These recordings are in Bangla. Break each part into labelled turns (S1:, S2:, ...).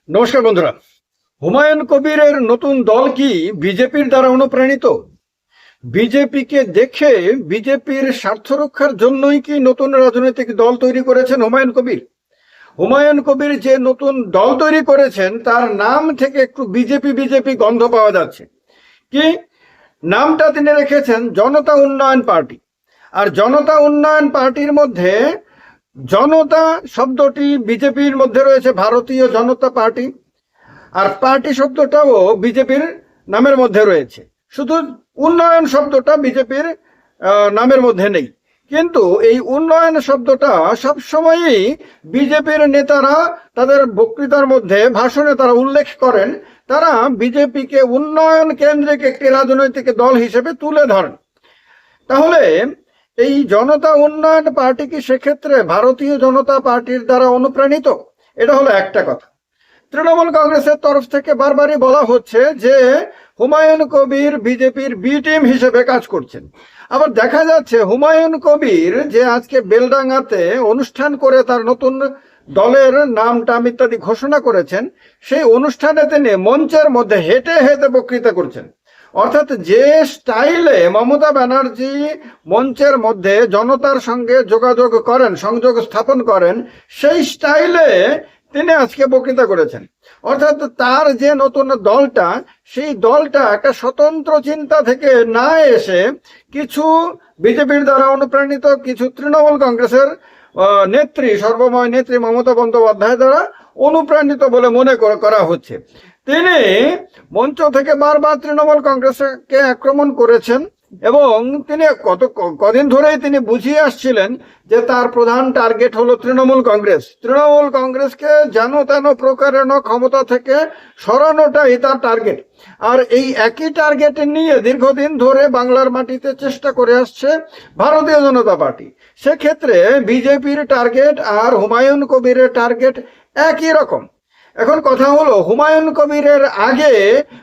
S1: নমস্কার বন্ধুরা। হুমায়ুন কবিরের নতুন দল কি বিজেপির দ্বারা অনুপ্রাণিত? বিজেপিকে দেখে বিজেপির স্বার্থ রক্ষার জন্যই কি নতুন রাজনৈতিক দল তৈরি করেছেন হুমায়ুন কবির? হুমায়ুন কবির যে নতুন দল তৈরি করেছেন তার নাম থেকে একটু বিজেপি বিজেপি গন্ধ পাওয়া যাচ্ছে। কি নামটা তিনি রেখেছেন? জনতা উন্নয়ন পার্টি। আর জনতা উন্নয়ন পার্টির মধ্যে জনতা শব্দটি বিজেপির মধ্যে রয়েছে, ভারতীয় জনতা পার্টি, আর পার্টি শব্দটাও বিজেপির নামের মধ্যে রয়েছে। শুধু উন্নয়ন শব্দটা বিজেপির নামের মধ্যে নেই। কিন্তু এই উন্নয়ন শব্দটা সবসময়ই বিজেপির নেতারা তাদের বক্তৃতার মধ্যে, ভাষণে তারা উল্লেখ করেন। তারা বিজেপিকে উন্নয়ন কেন্দ্রিক একটি রাজনৈতিক দল হিসেবে তুলে ধরেন। তাহলে এই জনতা উন্নয়ন পার্টি কি সেক্ষেত্রে ভারতীয় জনতা পার্টির দ্বারা অনুপ্রাণিত? এটা হলো একটা কথা। তৃণমূল কংগ্রেসের তরফ থেকে বারবারই বলা হচ্ছে যে হুমায়ুন কবির বিজেপির বি টিম হিসেবে কাজ করছেন। আবার দেখা যাচ্ছে হুমায়ুন কবির যে আজকে বেলডাঙ্গাতে অনুষ্ঠান করে তার নতুন দলের নাম টাম ইত্যাদি ঘোষণা করেছেন, সেই অনুষ্ঠানে তিনি মঞ্চের মধ্যে হেঁটে হেঁটে বক্তৃতা করছেন। অর্থাৎ যে স্টাইলে মমতা ব্যানার্জি মঞ্চের মধ্যে জনতার সঙ্গে যোগাযোগ করেন, সংযোগ স্থাপন করেন, সেই স্টাইলে তিনি আজকে বক্তৃতা করেছেন। অর্থাৎ তার যে নতুন দলটা, সেই দলটা একটা স্বতন্ত্র চিন্তা থেকে না এসে কিছু বিজেপির দ্বারা অনুপ্রাণিত, কিছু তৃণমূল কংগ্রেসের নেত্রী, সর্বময় নেত্রী মমতা বন্দ্যোপাধ্যায় দ্বারা অনুপ্রাণিত বলে মনে করা হচ্ছে। তিনি মঞ্চ থেকে বারবার তৃণমূল কংগ্রেসকে আক্রমণ করেছেন এবং তিনি কদিন ধরেই তিনি বুঝিয়ে আসছিলেন যে তার প্রধান টার্গেট হলো তৃণমূল কংগ্রেস। তৃণমূল কংগ্রেসকে যেন তেন প্রকারেণ ক্ষমতা থেকে সরানোটাই তার টার্গেট। আর এই একই টার্গেট নিয়ে দীর্ঘদিন ধরে বাংলার মাটিতে চেষ্টা করে আসছে ভারতীয় জনতা পার্টি। সেক্ষেত্রে বিজেপির টার্গেট আর হুমায়ুন কবিরের টার্গেট একই রকম। এখন কথা হলো, হুমায়ুন কবিরের আগে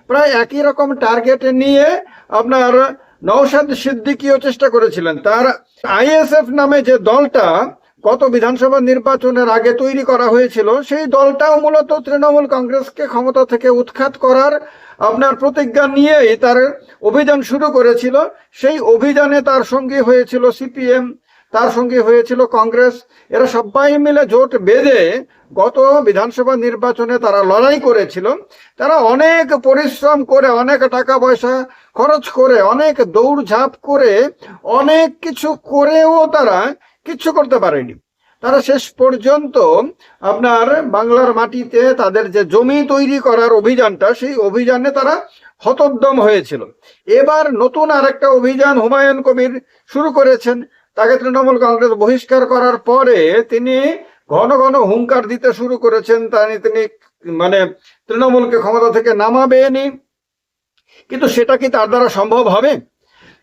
S1: প্রায় একই রকম টার্গেট নিয়ে আপনার নওশাদ সিদ্দিকীও চেষ্টা করেছিলেন। তার আইএসএফ নামে যে দলটা গত বিধানসভা নির্বাচনের আগে তৈরি করা হয়েছিল, সেই দলটাও মূলত তৃণমূল কংগ্রেসকে ক্ষমতা থেকে উৎখাত করার আপনার প্রতিজ্ঞা নিয়েই তার অভিযান শুরু করেছিল। সেই অভিযানে তার সঙ্গী হয়েছিল সিপিএম, তার সঙ্গে হয়েছিল কংগ্রেস। এরা সবাই মিলে জোট বেঁধে গত বিধানসভা নির্বাচনে তারা লড়াই করেছিল। তারা অনেক পরিশ্রম করে, অনেক টাকা পয়সা খরচ করে, অনেক দৌড়ঝাঁপ করে, অনেক কিছু করেও তারা কিচ্ছু করতে পারেনি। তারা শেষ পর্যন্ত আপনার বাংলার মাটিতে তাদের যে জমি তৈরি করার অভিযানটা, সেই অভিযানে তারা হতোদ্যম হয়েছিল। এবার নতুন আরেকটা অভিযান হুমায়ুন কবির শুরু করেছেন। তাকে তৃণমূল কংগ্রেস বহিষ্কার করার পরে তিনি ঘন ঘন হুঙ্কার দিতে শুরু করেছেন। তিনি মানে তৃণমূলকে ক্ষমতা থেকে নামাবেনি। কিন্তু সেটা কি তার দ্বারা সম্ভব হবে?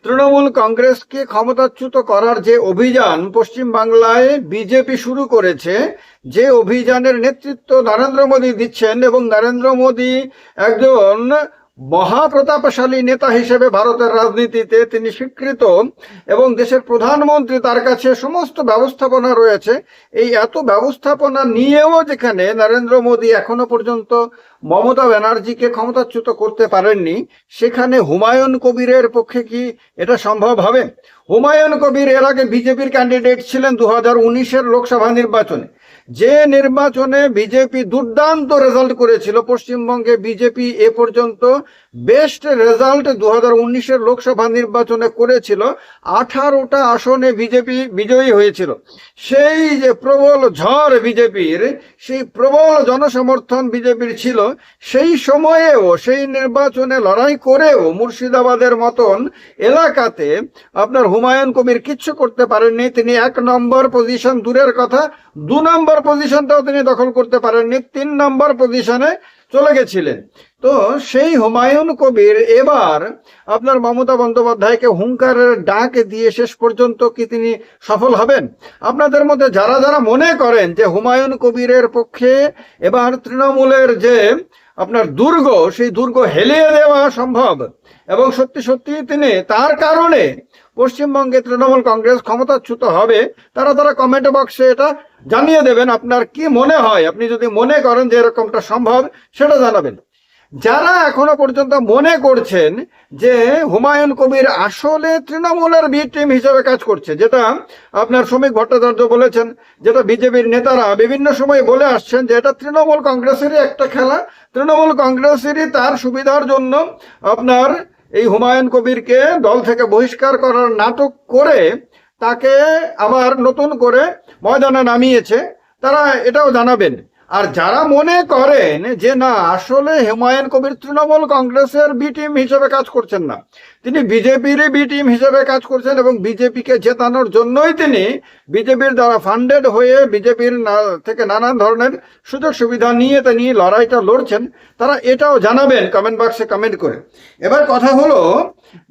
S1: তৃণমূল কংগ্রেসকে ক্ষমতাচ্যুত করার যে অভিযান পশ্চিম বাংলায় বিজেপি শুরু করেছে, যে অভিযানের নেতৃত্ব নরেন্দ্র মোদী দিচ্ছেন, এবং নরেন্দ্র মোদী একজন মহাপ্রতাপশালী নেতা হিসেবে ভারতের রাজনীতিতে তিনি স্বীকৃত এবং দেশের প্রধানমন্ত্রী, তার কাছে সমস্ত ব্যবস্থাপনা রয়েছে। এই এত ব্যবস্থাপনা নিয়েও যেখানে নরেন্দ্র মোদী এখনো পর্যন্ত মমতা ব্যানার্জিকে ক্ষমতাচ্যুত করতে পারেননি, সেখানে হুমায়ুন কবিরের পক্ষে কি এটা সম্ভব হবে? হুমায়ুন কবির এর আগে বিজেপির ক্যান্ডিডেট ছিলেন 2019-এর লোকসভা নির্বাচনে। যে নির্বাচনে বিজেপি দুর্দান্ত রেজাল্ট করেছিল, পশ্চিমবঙ্গে বিজেপি এ পর্যন্ত বেস্ট রেজাল্ট 2019-এর লোকসভা নির্বাচনে করেছিল। 18টা আসনে বিজেপি বিজয়ী হয়েছিল। সেই যে প্রবল ঝড় বিজেপির, সেই প্রবল জনসমর্থন বিজেপির ছিল, সেই সময়েও, সেই নির্বাচনে লড়াই করেও মুর্শিদাবাদের মতন এলাকাতে আপনার হুমায়ুন কবির কিচ্ছু করতে পারেননি। তিনি 1 নম্বর পজিশন দূরের কথা, 2 নম্বর পজিশনটাও তিনি দখল করতে পারেননি, 3 নম্বর পজিশনে চলে গেছিলেন। তো সেই হুমায়ুন কবির এবার আপনার মমতা বন্দ্যোপাধ্যায়কে হুঙ্কারের ডাক দিয়ে শেষ পর্যন্ত কি তিনি সফল হবেন? আপনাদের মধ্যে যারা যারা মনে করেন যে হুমায়ুন কবিরের পক্ষে এবার তৃণমূলের যে আপনার দুর্গ, সেই দুর্গ হেলিয়ে দেওয়া সম্ভব। এবং সত্যি সত্যি তিনি তার কারণে পশ্চিমবঙ্গে তৃণমূল কংগ্রেস ক্ষমতাচ্যুত হবে। তারা কমেন্ট বক্সে এটা জানিয়ে দেবেন আপনার কি মনে হয়। আপনি যদি মনে করেন যে এরকমটা সম্ভব, সেটা জানাবেন। যারা এখনো পর্যন্ত মনে করছেন যে হুমায়ুন কবির আসলে তৃণমূলের বি টিম হিসেবে কাজ করছে, যেটা আপনার শ্রমিক ভট্টাচার্য বলেছেন, যেটা বিজেপির নেতারা বিভিন্ন সময় বলে আসছেন, যে এটা তৃণমূল কংগ্রেসেরই একটা খেলা, তৃণমূল কংগ্রেসেরই তার সুবিধার জন্য আপনার এই হুমায়ুন কবিরকে দল থেকে বহিষ্কার করার নাটক করে তাকে আবার নতুন করে ময়দানে নামিয়েছে, তারা এটাও জানাবেন। আর যারা মনে করেন যে না, আসলে হুমায়ুন কবির তৃণমূল কংগ্রেসের বি টিম হিসেবে কাজ করছেন না, তিনি বিজেপিরই বি টিম হিসেবে কাজ করছেন এবং বিজেপিকে জেতানোর জন্যই তিনি বিজেপির দ্বারা ফান্ডেড হয়ে বিজেপির থেকে নানান ধরনের সুযোগ সুবিধা নিয়ে তিনি লড়াইটা লড়ছেন, তারা এটাও জানাবেন কমেন্ট বক্সে কমেন্ট করে। এবার কথা হলো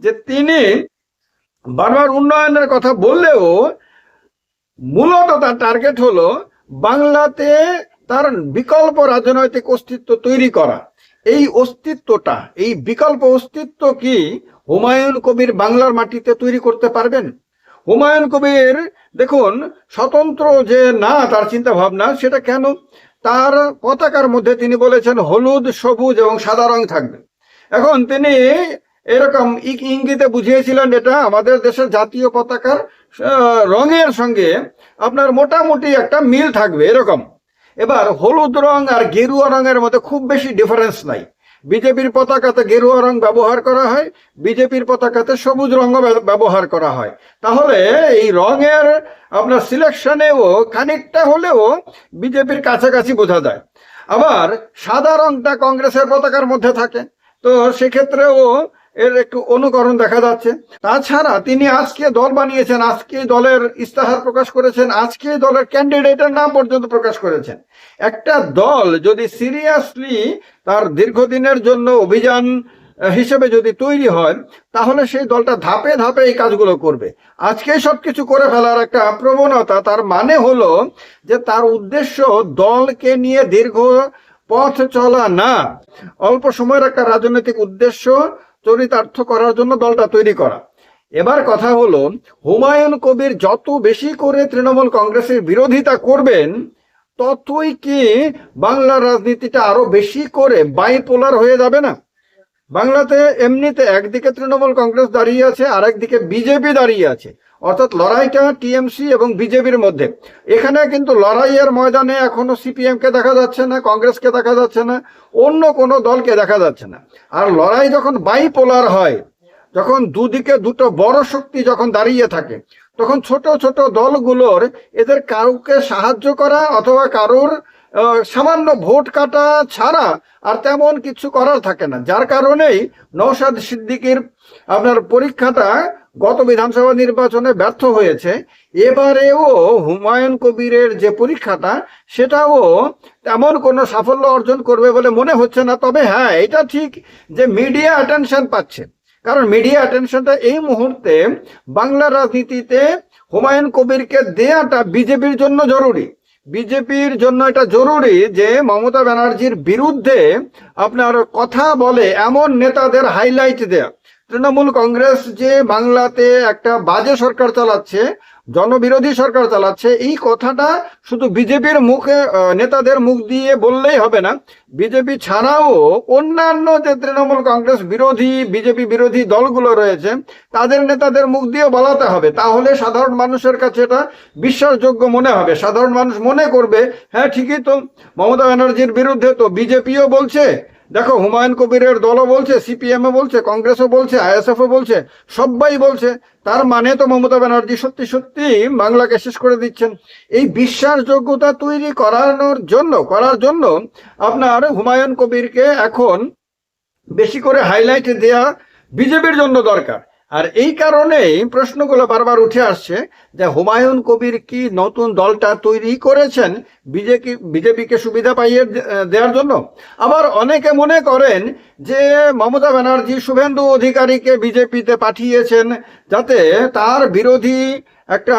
S1: যে তিনি বারবার উন্নয়নের কথা বললেও মূলত তার টার্গেট হলো বাংলাতে তার বিকল্প রাজনৈতিক অস্তিত্ব তৈরি করা। এই অস্তিত্বটা, এই বিকল্প অস্তিত্ব কি হুমায়ুন কবির বাংলার মাটিতে তৈরি করতে পারবেন? হুমায়ুন কবির দেখুন স্বতন্ত্র যে না তার চিন্তা ভাবনা, সেটা কেন? তার পতাকার মধ্যে তিনি বলেছেন হলুদ, সবুজ এবং সাদা রং থাকবে। এখন তিনি এরকম ইঙ্গিতে বুঝিয়েছিলেন এটা আমাদের দেশের জাতীয় পতাকার রঙের সঙ্গে আপনার মোটামুটি একটা মিল থাকবে এরকম। এবার হলুদ রং আর গেরুয়া রঙের মধ্যে খুব বেশি ডিফারেন্স নাই। বিজেপির পতাকাতে গেরুয়া রং ব্যবহার করা হয়, বিজেপির পতাকাতে সবুজ রঙ ব্যবহার করা হয়। তাহলে এই রঙের আপনার সিলেকশনেও খানিকটা হলেও বিজেপির কাছাকাছি বোঝা যায়। আবার সাদা রংটা কংগ্রেসের পতাকার মধ্যে থাকে, তো সেক্ষেত্রেও এর একটু অনুকরণ দেখা যাচ্ছে। তাছাড়া তিনি আজকে দল বানিয়েছেন, আজকে দলের ইস্তাহার প্রকাশ করেছেন, আজকে দলের ক্যান্ডিডেটের নাম পর্যন্ত প্রকাশ করেছেন। একটা দল যদি সিরিয়াসলি তার দীর্ঘদিনের জন্য অভিযান হিসেবে যদি তৈরি হয়, তাহলে সেই দলটা ধাপে ধাপে এই কাজগুলো করবে। আজকে সবকিছু করে ফেলার একটা প্রবণতা, তার মানে হলো যে তার উদ্দেশ্য দলকে নিয়ে দীর্ঘ পথ চলা না, অল্প সময়ের একটা রাজনৈতিক উদ্দেশ্য চরিতার্থ করার জন্য দলটা তৈরি করা। এবার কথা হলো হুমায়ুন কবির যত বেশি করে তৃণমূল কংগ্রেসের বিরোধিতা করবেন, ততই কি বাংলার রাজনীতিটা আরো বেশি করে বাইপোলার হয়ে যাবে না? বাংলাতে এমনিতে একদিকে তৃণমূল কংগ্রেস দাঁড়িয়ে আছে, আর একদিকে বিজেপি দাঁড়িয়ে আছে, অর্থাৎ লড়াইটা টিএমসি এবং বিজেপির মধ্যে। এখানে কিন্তু লড়াইয়ের ময়দানে এখনো সিপিএম কে দেখা যাচ্ছে না, কংগ্রেসকে দেখা যাচ্ছে না, অন্য কোনো দলকে দেখা যাচ্ছে না। আর লড়াই যখন বাইপোলার হয়, যখন দুদিকে দুটো বড় শক্তি যখন দাঁড়িয়ে থাকে, তখন ছোট ছোট দলগুলোর এদের কাউকে সাহায্য করা অথবা কারোর সামান্য ভোট কাটা ছাড়া আর তেমন কিছু করার থাকে না। যার কারণেই নওশাদ সিদ্দিকীর আপনার পরীক্ষাটা গত বিধানসভা নির্বাচনে ব্যর্থ হয়েছে। এবারেও হুমায়ুন কবিরের যে পরীক্ষাটা, সেটাও তেমন কোনো সাফল্য অর্জন করবে বলে মনে হচ্ছে না। তবে হ্যাঁ, এটা ঠিক যে মিডিয়া অ্যাটেনশন পাচ্ছে, কারণ মিডিয়া অ্যাটেনশনটা এই মুহূর্তে বাংলা রাজনীতিতে হুমায়ুন কবিরকে দেয়াটা বিজেপির জন্য জরুরি। বিজেপির জন্য এটা জরুরি যে মমতা ব্যানার্জির বিরুদ্ধে আপনার কথা বলে এমন নেতাদের হাইলাইট দেয়া। তৃণমূল কংগ্রেস যে বাংলাতে একটা বাজে সরকার চালাচ্ছে, জনবিরোধী সরকার চালাচ্ছে, এই কথাটা শুধু বিজেপির মুখে নেতাদের মুখ দিয়ে বললেই হবে না। বিজেপি ছাড়াও অন্যান্য যে তৃণমূল কংগ্রেস বিরোধী, বিজেপি বিরোধী দলগুলো রয়েছে, তাদের নেতাদের মুখ দিয়ে বলাতে হবে। তাহলে সাধারণ মানুষের কাছে এটা বিশ্বাসযোগ্য মনে হবে। সাধারণ মানুষ মনে করবে হ্যাঁ ঠিকই তো, মমতা ব্যানার্জির বিরুদ্ধে তো বিজেপিও বলছে, দেখো হুমায়ুন কবিরের দলও বলছে, সিপিএমও বলছে, কংগ্রেসও বলছে, আইএসএফও বলছে, সবাই বলছে, তার মানে তো মমতা ব্যানার্জি সত্যি সত্যি বাংলাকে শেষ করে দিচ্ছেন। এই বিশ্বাসযোগ্যতা তৈরি করার জন্য আপনার হুমায়ুন কবিরকে এখন বেশি করে হাইলাইট দেয়া বিজেপির জন্য দরকার। আর এই কারণেই প্রশ্নগুলো বারবার উঠে আসছে যে হুমায়ুন কবির কি নতুন দলটা তৈরি করেছেন বিজেপিকে সুবিধা পাইয়ে দেওয়ার জন্য? আবার অনেকে মনে করেন যে মমতা ব্যানার্জি শুভেন্দু অধিকারীকে বিজেপিতে পাঠিয়েছেন যাতে তার বিরোধী একটা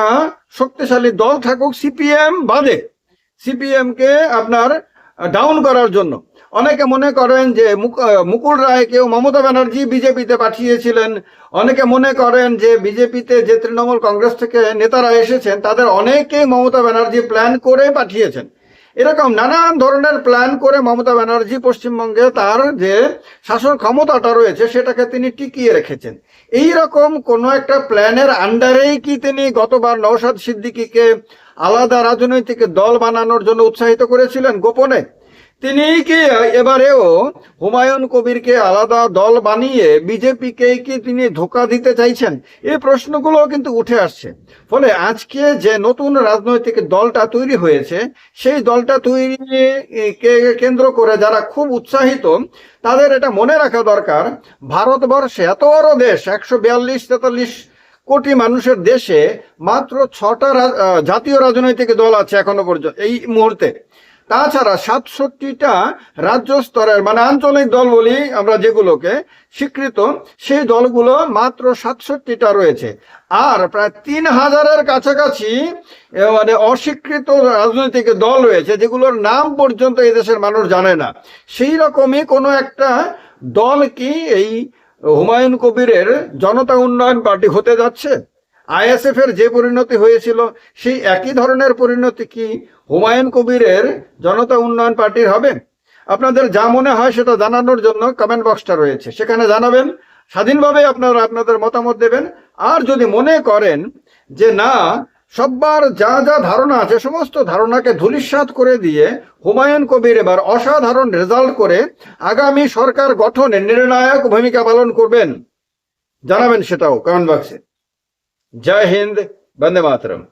S1: শক্তিশালী দল থাকুক সিপিএম বাদে, সিপিএম কে আপনার ডাউন করার জন্য। অনেকে মনে করেন যে মুকুল রায়কেও মমতা ব্যানার্জি বিজেপিতে পাঠিয়েছিলেন। অনেকে মনে করেন যে বিজেপিতে যে তৃণমূল কংগ্রেস থেকে নেতারা এসেছেন তাদের অনেকেই মমতা ব্যানার্জি প্ল্যান করে পাঠিয়েছেন। এরকম নানান ধরনের প্ল্যান করে মমতা ব্যানার্জি পশ্চিমবঙ্গে তার যে শাসন ক্ষমতাটা রয়েছে সেটাকে তিনি টিকিয়ে রেখেছেন। এই রকম কোনো একটা প্ল্যানের আন্ডারেই কি তিনি গতবার নওশাদ সিদ্দিকীকে আলাদা রাজনৈতিক দল বানানোর জন্য উৎসাহিত করেছিলেন গোপনে? তিনি কি এবারেও হুমায়ুন কবিরকে আলাদা দল বানিয়ে বিজেপিকে কি তিনি ধোঁকা দিতে চাইছেন? এই প্রশ্নগুলো কিন্তু উঠে আসছে। ফলে আজকে যে নতুন রাজনৈতিক দলটা তৈরি হয়েছে সেই দলটা তৈরিকে কেন্দ্র করে যারা খুব উৎসাহিত তাদের এটা মনে রাখা দরকার, ভারতবর্ষে এত বড় দেশ, 142-43 কোটি মানুষের দেশে মাত্র 6টা জাতীয় রাজনৈতিক দল আছে এখনো পর্যন্ত এই মুহূর্তে। তাছাড়া 67টা রাজ্য স্তরের মানে আঞ্চলিক দল বলি আমরা যেগুলোকে স্বীকৃত, সেই দলগুলো মাত্র 67টা রয়েছে। আর প্রায় 3000-এর কাছাকাছি মানে অস্বীকৃত রাজনৈতিক দল রয়েছে যেগুলোর নাম পর্যন্ত এই দেশের মানুষ জানে না। সেই রকমই কোনো একটা দল কি এই হুমায়ুন কবিরের জনতা উন্নয়ন পার্টি হতে যাচ্ছে? আইএসএফ এর যে পরিণতি হয়েছিল সেই একই ধরনের পরিণতি কি হুমায়ুন কবিরের জনতা উন্নয়ন পার্টির হবে? আপনাদের যা মনে হয় সেটা জানানোর জন্য কমেন্ট বক্সটা রয়েছে, সেখানে জানাবেন। স্বাধীনভাবে আপনারা আপনাদের মতামত দেবেন। আর যদি মনে করেন যে না, সবার যা যা ধারণা আছে সমস্ত ধারণাকে ধূলিসাৎ করে দিয়ে হুমায়ুন কবির এবার অসাধারণ রেজাল্ট করে আগামী সরকার গঠনে নির্ণায়ক ভূমিকা পালন করবেন, জানাবেন সেটাও কমেন্ট বক্সে। জয় হিন্দ, বন্দে মাতরম।